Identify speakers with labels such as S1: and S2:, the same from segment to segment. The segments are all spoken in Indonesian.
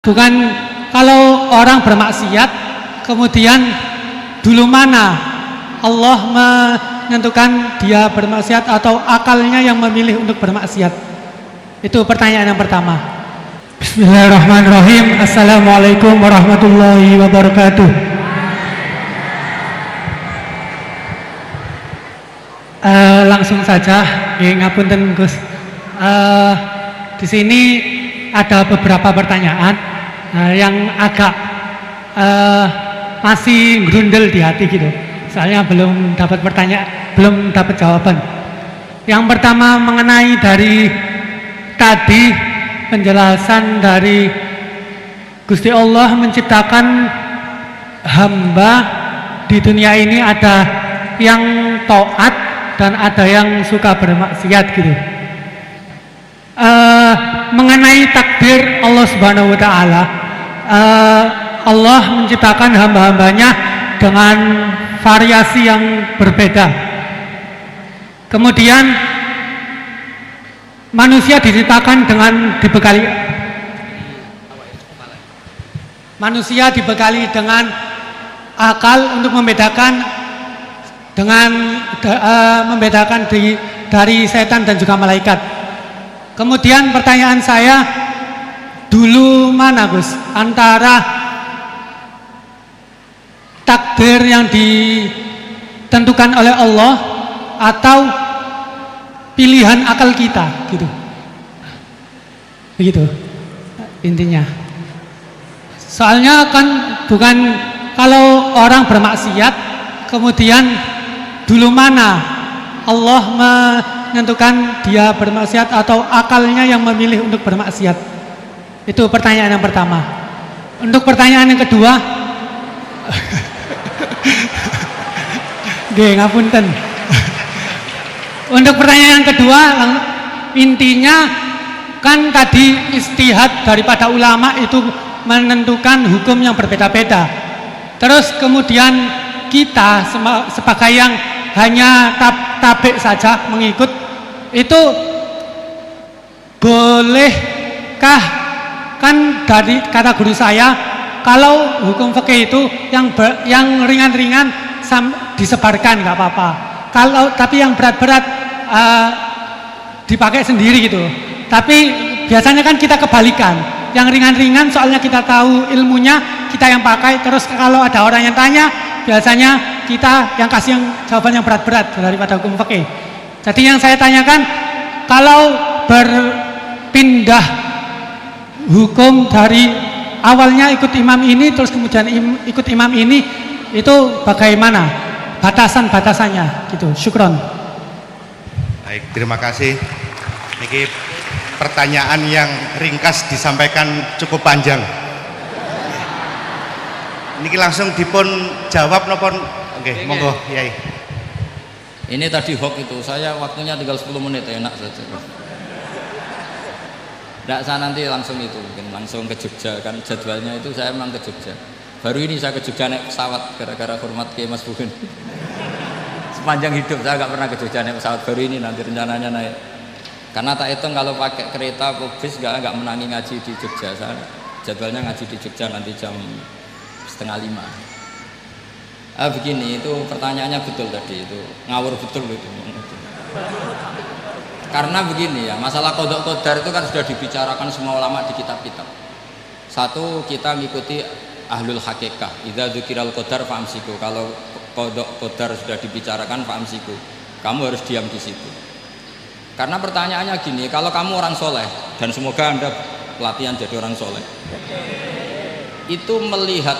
S1: Bukan kalau orang bermaksiat kemudian dulu mana Allah menentukan dia bermaksiat atau akalnya yang memilih untuk bermaksiat. Itu pertanyaan yang pertama. Bismillahirrahmanirrahim. Assalamualaikum warahmatullahi wabarakatuh. Langsung saja, ngapunten Gus. Di sini ada beberapa pertanyaan yang agak masih grundel di hati gitu. Soalnya belum dapat jawaban. Yang pertama mengenai dari tadi penjelasan dari Gusti Allah menciptakan hamba di dunia ini, ada yang taat dan ada yang suka bermaksiat gitu. Mengenai takdir Allah Subhanahu wa Ta'ala, Allah menciptakan hamba-hambanya dengan variasi yang berbeda. Kemudian manusia diciptakan dengan dibekali dengan akal untuk membedakan dari setan dan juga malaikat. Kemudian pertanyaan saya, dulu mana Gus antara takdir yang ditentukan oleh Allah atau pilihan akal kita gitu. Begitu intinya. Soalnya kan bukan kalau orang bermaksiat kemudian dulu mana Allah menentukan dia bermaksiat atau akalnya yang memilih untuk bermaksiat. Itu pertanyaan yang pertama. Untuk pertanyaan yang kedua, ngapunten. Untuk pertanyaan yang kedua, intinya kan tadi istihad daripada ulama itu menentukan hukum yang berbeda-beda. Terus kemudian kita sebagai yang hanya tabik saja mengikut, itu bolehkah? Kan dari kata guru saya, kalau hukum fikih itu yang ringan-ringan disebarkan nggak apa-apa. Tapi yang berat-berat dipakai sendiri gitu. Tapi biasanya kan kita kebalikan. Yang ringan-ringan soalnya kita tahu ilmunya, kita yang pakai. Terus kalau ada orang yang tanya, biasanya kita yang kasih jawaban yang berat-berat daripada hukum fikih. Jadi yang saya tanyakan, kalau berpindah hukum dari awalnya ikut imam ini terus kemudian ikut imam ini, itu bagaimana batasan-batasannya gitu. Syukron.
S2: Baik, terima kasih. Ini pertanyaan yang ringkas disampaikan cukup panjang. Niki langsung dipun jawab nopon. Oke, monggo Yai.
S3: Ini tadi hoax itu, saya waktunya tinggal 10 menit, enak saja. Tidak, saya nanti langsung itu, mungkin langsung ke Jogja, kan jadwalnya itu saya memang ke Jogja. Baru ini saya ke Jogja naik pesawat gara-gara hormat ke Mas Bukin. Sepanjang hidup saya nggak pernah ke Jogja naik pesawat, baru ini nanti rencananya naik. Karena tak hitung kalau pakai kereta atau bis nggak menangi ngaji di Jogja. Saya jadwalnya ngaji di Jogja nanti jam 4:30. Begini, itu pertanyaannya betul tadi, itu ngawur betul itu. Karena begini ya, masalah qadha qadar itu kan sudah dibicarakan semua ulama di kitab-kitab. Satu, kita mengikuti ahlul hakikah. Idza dzukiral qadar fa'amsiku. Kalau qadha qadar sudah dibicarakan fa'amsiku, kamu harus diam di situ. Karena pertanyaannya gini, kalau kamu orang soleh, dan semoga Anda pelatihan jadi orang soleh, itu melihat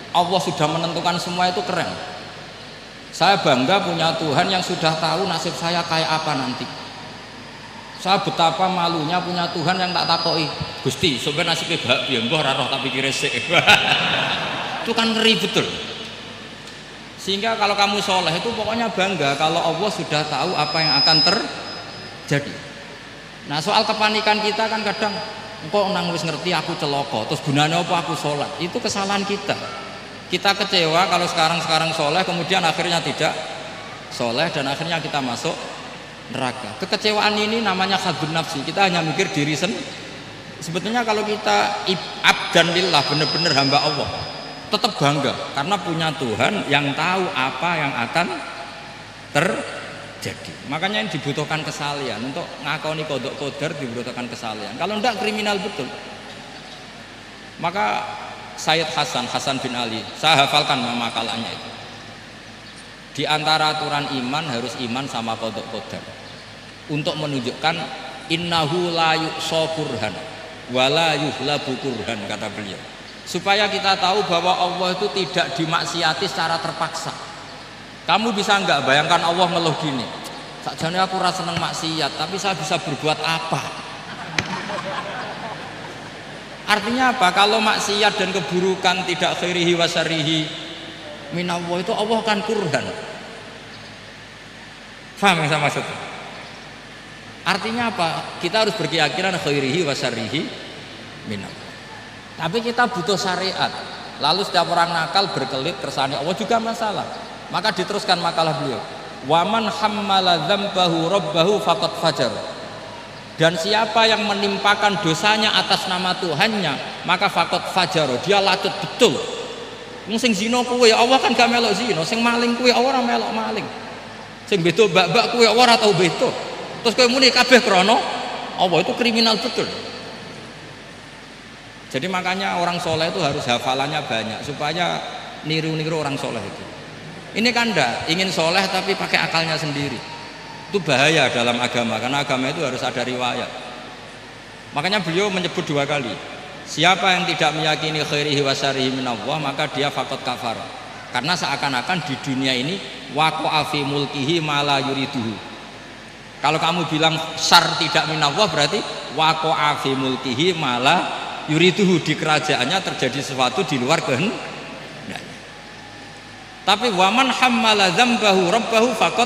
S3: Allah sudah menentukan semua, itu keren. Saya bangga punya Tuhan yang sudah tahu nasib saya kayak apa nanti. Saya betapa malunya punya Tuhan yang tak takoi, Gusti sebenarnya nasibnya bahagia, mbah ora roh tapi kira sik. Itu kan ngeri betul. Sehingga kalau kamu soleh itu pokoknya bangga kalau Allah sudah tahu apa yang akan terjadi. Nah, soal kepanikan kita kan kadang engkau nang wis ngerti aku celoko, terus gunanya apa aku sholat? Itu kesalahan kita. Kita kecewa kalau sekarang soleh, kemudian akhirnya tidak soleh dan akhirnya kita masuk neraka. Kekecewaan ini namanya khadun nafsi. Kita hanya mikir diri Sebetulnya kalau kita abdan lillah, benar-benar hamba Allah, tetap bangga karena punya Tuhan yang tahu apa yang akan terjadi. Makanya yang dibutuhkan kesalian untuk ngakoni qada qadar, dibutuhkan kesalian. Kalau enggak kriminal betul. Maka Sayyid Hasan bin Ali, saya hafalkan makalahnya itu. Di antara aturan iman harus iman sama qada qadar. Untuk menunjukkan innahu la yuqsa qurhan wala yuhlabu qurhan, kata beliau. Supaya kita tahu bahwa Allah itu tidak dimaksiati secara terpaksa. Kamu bisa enggak bayangkan Allah ngeluh gini, sakjane aku ora seneng maksiat tapi saya bisa berbuat apa? Artinya apa? Kalau maksiat dan keburukan tidak khairihi wa syarrihi minallah, itu Allah kan kurhan. Paham yang saya maksud? Artinya apa? Kita harus berkeyakinan khairihi wa syarrihi minallah. Tapi kita butuh syariat. Lalu setiap orang nakal berkelit kersane Allah juga masalah. Maka diteruskan makalah beliau. Waman hammala dzambahu rabbahu faqad fajar. Dan siapa yang menimpakan dosanya atas nama Tuhannya, maka faqad fajar. Dia lacut betul. Wong sing zina kuwi Allah kan gak melok zina, sing maling kuwi ora melok maling. Sing beto bak-bak kuwi ora tau beto. Terus kowe muni kabeh krana Allah, itu kriminal betul. Jadi makanya orang soleh itu harus hafalannya banyak supaya niru-niru orang soleh itu. Ini kan enggak ingin soleh tapi pakai akalnya sendiri. Itu bahaya dalam agama, karena agama itu harus ada riwayat. Makanya beliau menyebut 2 kali. Siapa yang tidak meyakini khairihi wa syarrihi minallah, maka dia faqad kafar. Karena seakan-akan di dunia ini waqa'a fi mulkihi ma la yuriduhu. Kalau kamu bilang syar tidak minallah, berarti waqa'a fi mulkihi ma la yuriduhu, di kerajaannya terjadi sesuatu di luar kehendak. Tapi waman hammala dzambahu rabbahu faqad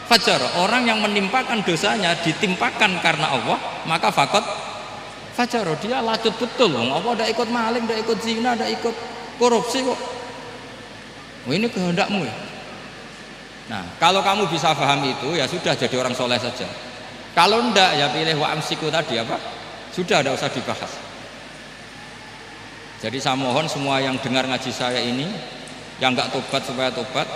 S3: fajar. Orang yang menimpakan dosanya ditimpakan karena Allah, maka faqad fajar. Dia lacut betul. Allah tidak ikut maling, tidak ikut zina, tidak ikut korupsi kok. Oh, ini kehendakmu ya. Nah, kalau kamu bisa paham itu, ya sudah jadi orang soleh saja. Kalau enggak, ya pilih wa amsiku tadi apa? Sudah, tidak usah dibahas. Jadi saya mohon semua yang dengar ngaji saya ini, yang enggak tobat supaya tobat,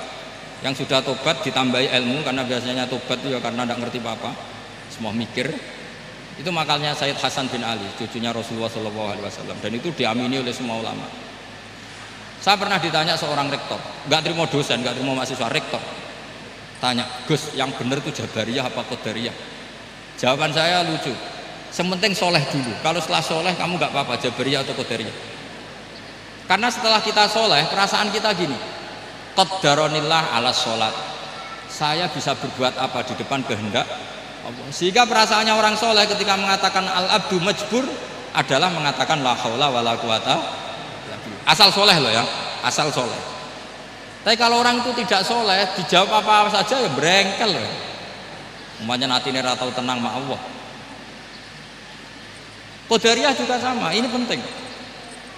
S3: yang sudah tobat ditambahi ilmu, karena biasanya tobat itu ya karena tidak ngerti apa-apa, semua mikir. Itu makalnya Sayyid Hasan bin Ali, cucunya Rasulullah SAW, dan itu diamini oleh semua ulama. Saya pernah ditanya seorang rektor, enggak terima dosen, enggak terima mahasiswa, rektor. Tanya, Gus, yang benar itu Jabariyah apa Qadariyah? Jawaban saya lucu, sementing soleh dulu. Kalau setelah soleh kamu nggak apa-apa Jabariyah atau Qadariyah. Karena setelah kita soleh, perasaan kita gini, qaddaronillah ala sholat, saya bisa berbuat apa di depan kehendak Allah. Sehingga perasaannya orang soleh ketika mengatakan al-abdu majbur adalah mengatakan la haula wala quwata, asal soleh loh ya, asal soleh. Tapi kalau orang itu tidak soleh, dijawab apa saja ya berengkel loh. Umpamanya natine ra tau tenang sama Allah. Qadariyah juga sama, ini penting.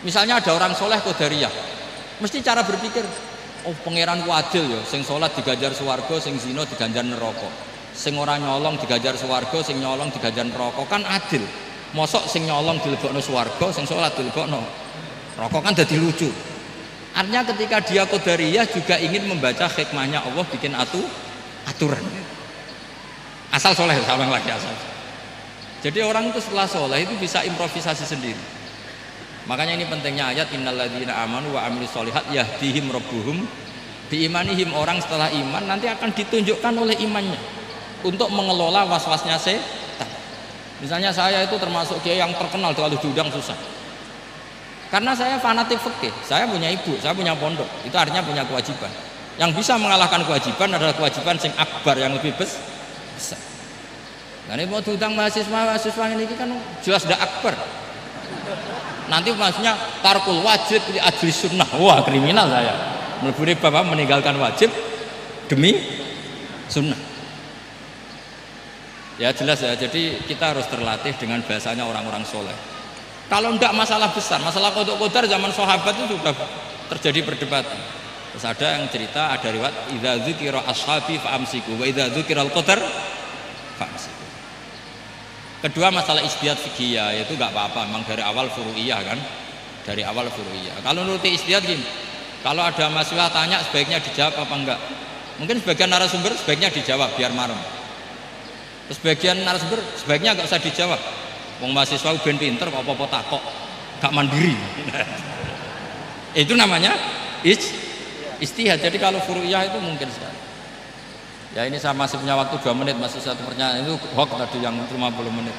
S3: Misalnya ada orang soleh Qadariyah, mesti cara berpikir, oh pangeranku adil ya, sing sholat diganjar swarga, sing zina diganjar neraka, sing ora nyolong diganjar swarga, sing nyolong diganjar neraka, kan adil. Mosok sing nyolong dilebokno swarga, sing sholat dilebokno neraka, kan jadi lucu. Artinya ketika dia Qadariyah juga ingin membaca hikmahnya Allah bikin aturan. Asal soleh, sama lagi asal. Jadi orang itu setelah soleh itu bisa improvisasi sendiri. Makanya ini pentingnya ayat innalladzina amanu wa amilus sholihat yahdihim rabbuhum biimanihim. Orang setelah iman nanti akan ditunjukkan oleh imannya untuk mengelola was-wasnya setan. Misalnya saya itu termasuk kiai yang terkenal kalau diundang susah. Karena saya fanatik fikih, saya punya ibu, saya punya pondok, itu artinya punya kewajiban. Yang bisa mengalahkan kewajiban adalah kewajiban sing akbar, yang lebih besar. Nah ini mau diundang mahasiswa ini kan jelas tidak akbar. Nanti maksudnya tarkul wajib di ajli sunnah, wah kriminal saya. Meleburi bapak meninggalkan wajib demi sunnah. Ya jelas ya, jadi kita harus terlatih dengan bahasanya orang-orang soleh. Kalau tidak masalah besar, masalah qada qadar zaman sahabat itu sudah terjadi perdebatan. Terus ada yang cerita, ada riwayat idza dzukira ashabi fa amsiku wa idza dzukiral qadar fa amsiku. Kedua masalah istihad fikih itu nggak apa-apa, memang dari awal furu'iyah kan, dari awal furu'iyah. Kalau nuruti istihad gini, kalau ada mahasiswa tanya sebaiknya dijawab apa enggak? Mungkin sebagian narasumber sebaiknya dijawab biar marem. Terus sebagian narasumber sebaiknya nggak usah dijawab. Wong mahasiswa ben pinter kok apa-apa takok, gak mandiri. Itu namanya istihad. Jadi kalau furu'iyah itu mungkin sekali. Ya ini saya masih punya waktu 2 menit, masih satu pertanyaan itu hoax tadi yang 50 menit.